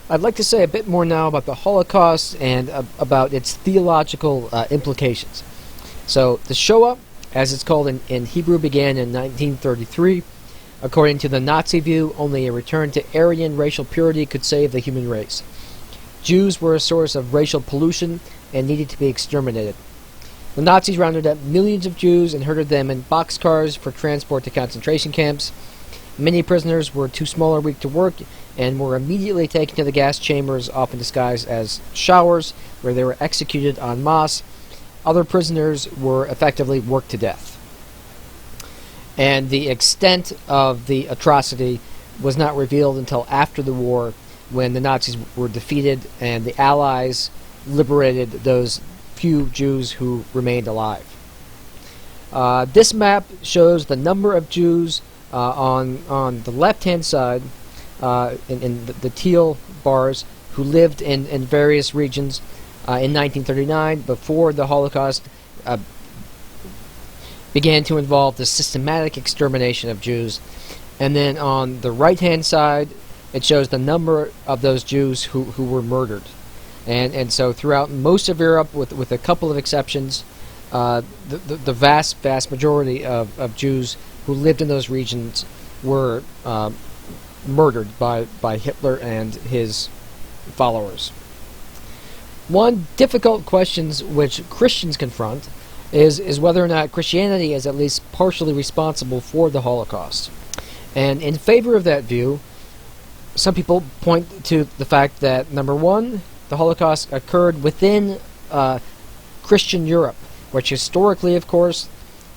I'd like to say a bit more now about the Holocaust and about its theological implications. So, the Shoah, as it's called in Hebrew, began in 1933. According to the Nazi view, only a return to Aryan racial purity could save the human race. Jews were a source of racial pollution and needed to be exterminated. The Nazis rounded up millions of Jews and herded them in boxcars for transport to concentration camps. Many prisoners were too small or weak to work and were immediately taken to the gas chambers, often disguised as showers, where they were executed en masse. Other prisoners were effectively worked to death. And the extent of the atrocity was not revealed until after the war, when the Nazis were defeated and the Allies liberated those few Jews who remained alive. This map shows the number of Jews on the left-hand side, in the teal bars, who lived in various regions in 1939, before the Holocaust began to involve the systematic extermination of Jews. And then on the right-hand side, it shows the number of those Jews who were murdered. And so throughout most of Europe, with a couple of exceptions, the vast majority of Jews who lived in those regions were murdered by Hitler and his followers. One difficult question which Christians confront is whether or not Christianity is at least partially responsible for the Holocaust. And in favor of that view, some people point to the fact that, number one, the Holocaust occurred within Christian Europe, which historically, of course,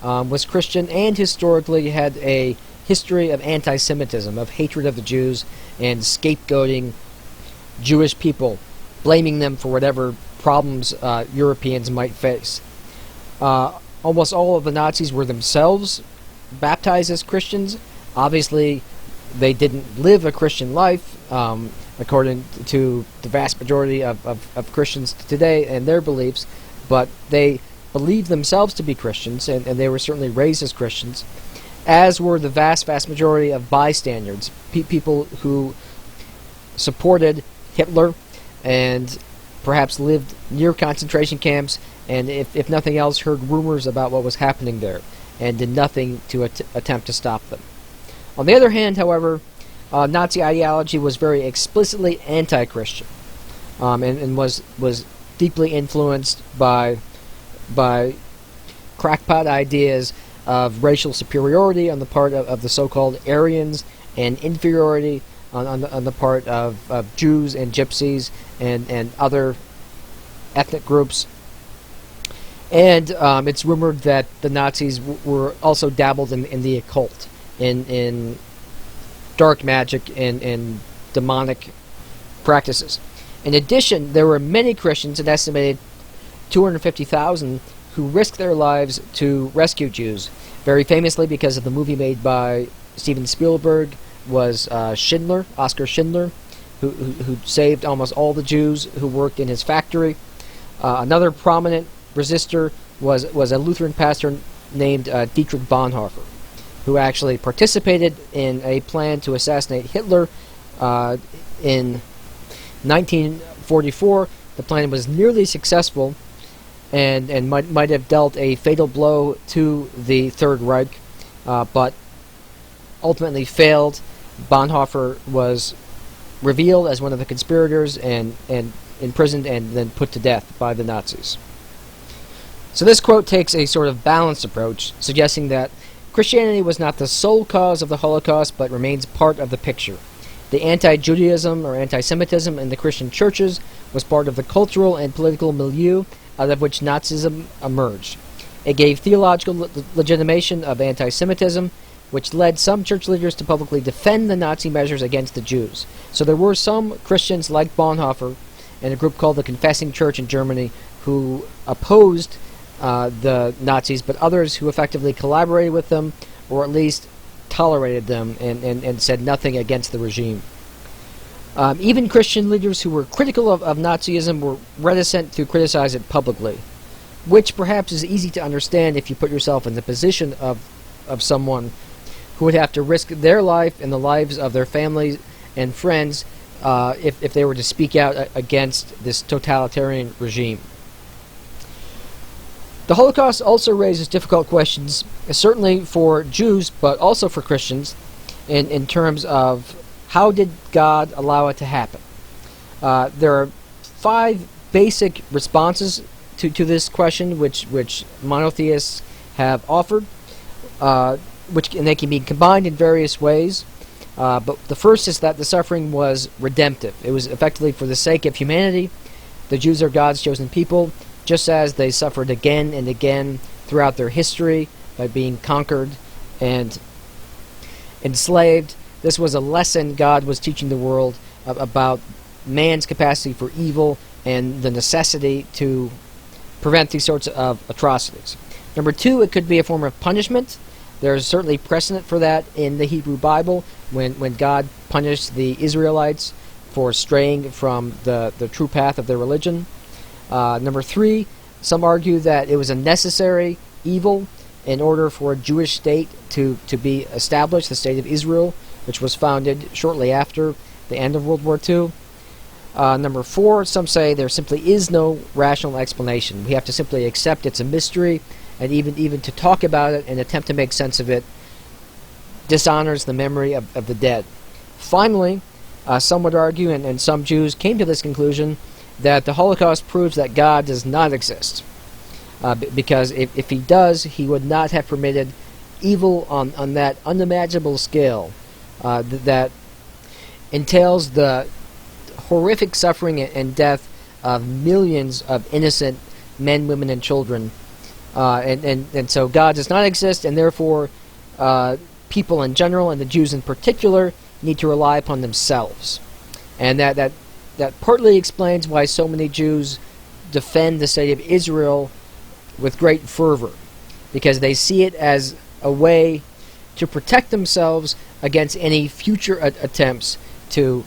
was Christian and historically had a history of anti-Semitism, of hatred of the Jews, and scapegoating Jewish people, blaming them for whatever problems Europeans might face. Almost all of the Nazis were themselves baptized as Christians. Obviously, they didn't live a Christian life, according to the vast majority of Christians today and their beliefs, but they believed themselves to be Christians, and they were certainly raised as Christians, as were the vast majority of bystanders, people who supported Hitler and perhaps lived near concentration camps, and if nothing else, heard rumors about what was happening there, and did nothing to attempt to stop them. On the other hand, however, Nazi ideology was very explicitly anti-Christian, and was deeply influenced by crackpot ideas of racial superiority on the part of the so-called Aryans, and inferiority on the part of Jews and Gypsies and other ethnic groups. And it's rumored that the Nazis were also dabbled in the occult, in dark magic and demonic practices. In addition, there were many Christians, an estimated 250,000, who risked their lives to rescue Jews. Very famously, because of the movie made by Steven Spielberg, was Schindler, Oskar Schindler, who saved almost all the Jews who worked in his factory. Another prominent resistor was a Lutheran pastor named Dietrich Bonhoeffer, who actually participated in a plan to assassinate Hitler in 1944. The plan was nearly successful, and might have dealt a fatal blow to the Third Reich, but ultimately failed. Bonhoeffer was revealed as one of the conspirators and imprisoned and then put to death by the Nazis. So this quote takes a sort of balanced approach, suggesting that Christianity was not the sole cause of the Holocaust, but remains part of the picture. The anti-Judaism or anti-Semitism in the Christian churches was part of the cultural and political milieu out of which Nazism emerged. It gave theological legitimation of anti-Semitism, which led some church leaders to publicly defend the Nazi measures against the Jews. So there were some Christians like Bonhoeffer and a group called the Confessing Church in Germany who opposed the Nazis, but others who effectively collaborated with them, or at least tolerated them and said nothing against the regime. Even Christian leaders who were critical of Nazism were reticent to criticize it publicly, which perhaps is easy to understand if you put yourself in the position of someone who would have to risk their life and the lives of their families and friends if they were to speak out against this totalitarian regime. The Holocaust also raises difficult questions, certainly for Jews, but also for Christians, in terms of how did God allow it to happen. There are 5 basic responses to this question, which monotheists have offered, and they can be combined in various ways. But the first is that the suffering was redemptive. It was effectively for the sake of humanity. The Jews are God's chosen people, just as they suffered again and again throughout their history by being conquered and enslaved. This was a lesson God was teaching the world about man's capacity for evil and the necessity to prevent these sorts of atrocities. Number 2, it could be a form of punishment. There's certainly precedent for that in the Hebrew Bible when God punished the Israelites for straying from the true path of their religion. Number 3, some argue that it was a necessary evil in order for a Jewish state to be established, the state of Israel, which was founded shortly after the end of World War II. Number 4, some say there simply is no rational explanation. We have to simply accept it's a mystery, and even to talk about it and attempt to make sense of it dishonors the memory of the dead. Finally, some would argue, and some Jews came to this conclusion, that the Holocaust proves that God does not exist. Because if he does, he would not have permitted evil on that unimaginable scale that entails the horrific suffering and death of millions of innocent men, women, and children. And so God does not exist, and therefore people in general, and the Jews in particular, need to rely upon themselves. And that partly explains why so many Jews defend the state of Israel with great fervor, because they see it as a way to protect themselves against any future attempts to